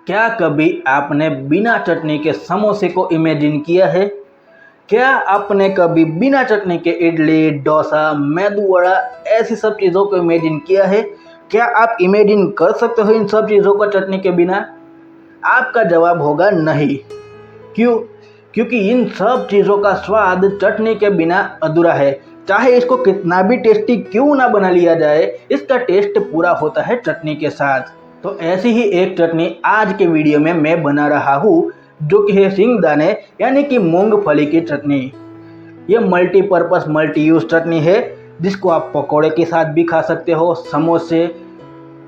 क्या कभी आपने बिना चटनी के समोसे को इमेजिन किया है? क्या आपने कभी बिना चटनी के इडली, डोसा, मेदू वड़ा ऐसी सब चीज़ों को इमेजिन किया है? क्या आप इमेजिन कर सकते हो इन सब चीज़ों को चटनी के बिना? आपका जवाब होगा नहीं। क्यों? क्योंकि इन सब चीज़ों का स्वाद चटनी के बिना अधूरा है। चाहे इसको कितना भी टेस्टी क्यों ना बना लिया जाए, इसका टेस्ट पूरा होता है चटनी के साथ। तो ऐसी ही एक चटनी आज के वीडियो में मैं बना रहा हूँ, जो कि है सिंगदाने यानी कि मूंगफली की चटनी। ये मल्टीपर्पस मल्टी यूज चटनी है, जिसको आप पकौड़े के साथ भी खा सकते हो, समोसे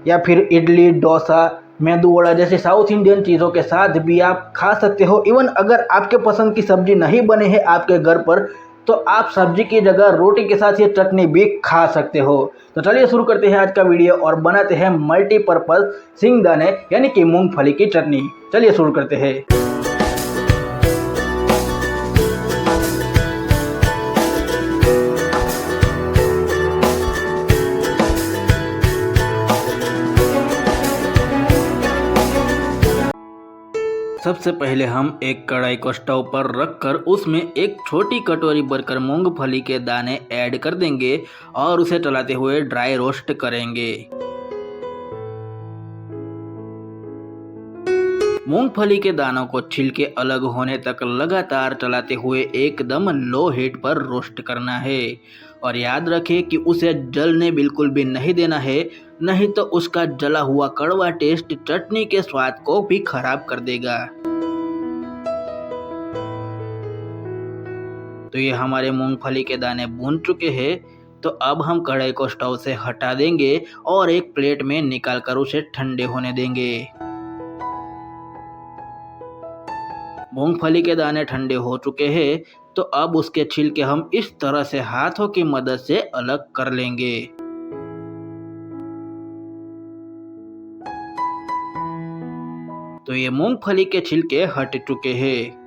या फिर इडली, डोसा, मेदू वड़ा जैसे साउथ इंडियन चीज़ों के साथ भी आप खा सकते हो। इवन अगर आपके पसंद की सब्जी नहीं बने हैं आपके घर पर, तो आप सब्जी की जगह रोटी के साथ ये चटनी भी खा सकते हो। तो चलिए शुरू करते हैं आज का वीडियो और बनाते हैं मल्टीपर्पज सिंगदाने यानी कि मूंगफली की चटनी। चलिए शुरू करते हैं। सबसे पहले हम एक कढ़ाई को स्टोव पर रखकर उसमें एक छोटी कटोरी भरकर मूंगफली के दाने ऐड कर देंगे और उसे चलाते हुए ड्राई रोस्ट करेंगे। मूंगफली के दानों को छिलके अलग होने तक लगातार चलाते हुए एकदम लो हीट पर रोस्ट करना है और याद रखें कि उसे जलने बिल्कुल भी नहीं देना है, नहीं तो उसका जला हुआ कड़वा टेस्ट चटनी के स्वाद को भी खराब कर देगा। तो ये हमारे मूंगफली के दाने भून चुके हैं, तो अब हम कढ़ाई को स्टोव से हटा देंगे और एक प्लेट में निकालकर उसे ठंडे होने देंगे। मूंगफली के दाने ठंडे हो चुके हैं, तो अब उसके छिलके हम इस तरह से हाथों की मदद से अलग कर लेंगे। तो ये मूंगफली के छिलके हट चुके हैं।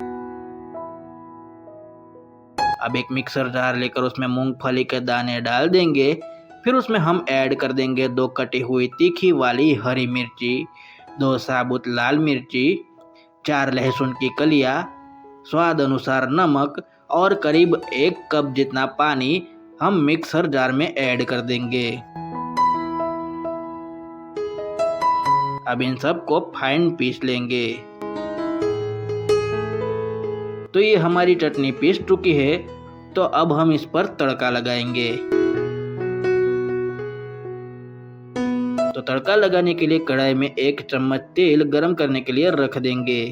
अब एक मिक्सर जार लेकर उसमें मूंगफली के दाने डाल देंगे। फिर उसमें हम ऐड कर देंगे 2 कटी हुई तीखी वाली हरी मिर्ची, 2 साबुत लाल मिर्ची, 4 लहसुन की कलियां, स्वाद अनुसार नमक और करीब 1 कप जितना पानी हम मिक्सर जार में ऐड कर देंगे। अब इन सब को फाइन पीस लेंगे। तो ये हमारी चटनी पीस चुकी है, तो अब हम इस पर तड़का लगाएंगे। तो तड़का लगाने के लिए कढ़ाई में 1 चम्मच तेल गरम करने के लिए रख देंगे।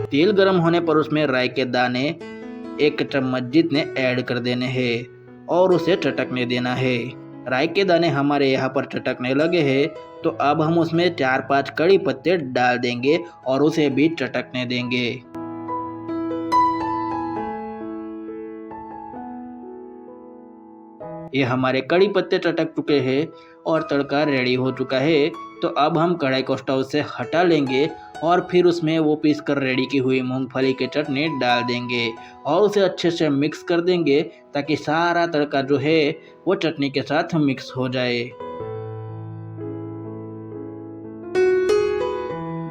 तेल गरम होने पर उसमें राई के दाने 1 चम्मच जितने ऐड कर देने हैं और उसे चटकने देना है। राई के दाने हमारे यहाँ पर चटकने लगे हैं, तो अब हम उसमें 4-5 कड़ी पत्ते डाल देंगे और उसे भी चटकने देंगे। ये हमारे कड़ी पत्ते चटक चुके हैं और तड़का रेडी हो चुका है, तो अब हम कढ़ाई को स्टोव से हटा लेंगे और फिर उसमें वो पीस कर रेडी की हुई मूंगफली की चटनी डाल देंगे और उसे अच्छे से मिक्स कर देंगे ताकि सारा तड़का जो है वो चटनी के साथ मिक्स हो जाए।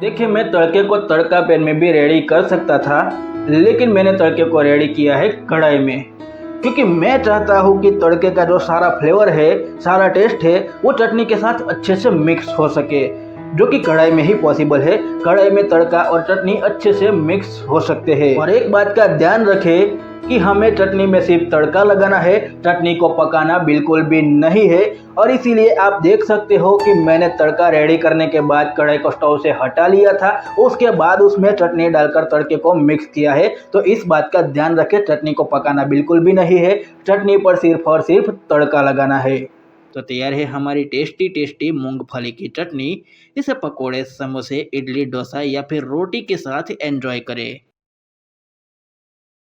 देखिए, मैं तड़के को तड़का पैन में भी रेडी कर सकता था, लेकिन मैंने तड़के को रेडी किया है कढ़ाई में, क्योंकि मैं चाहता हूँ कि तड़के का जो सारा फ्लेवर है, सारा टेस्ट है, वो चटनी के साथ अच्छे से मिक्स हो सके, जो कि कढ़ाई में ही पॉसिबल है। कढ़ाई में तड़का और चटनी अच्छे से मिक्स हो सकते हैं। और एक बात का ध्यान रखें कि हमें चटनी में सिर्फ तड़का लगाना है, चटनी को पकाना बिल्कुल भी नहीं है। और इसीलिए आप देख सकते हो कि मैंने तड़का रेडी करने के बाद कढ़ाई को स्टोव से हटा लिया था, उसके बाद उसमें चटनी डालकर तड़के को मिक्स किया है। तो इस बात का ध्यान रखें, चटनी को पकाना बिल्कुल भी नहीं है, चटनी पर सिर्फ और सिर्फ तड़का लगाना है। तो तैयार है हमारी टेस्टी टेस्टी मूंगफली की चटनी। इसे पकोड़े, समोसे, इडली, डोसा या फिर रोटी के साथ एंजॉय करें।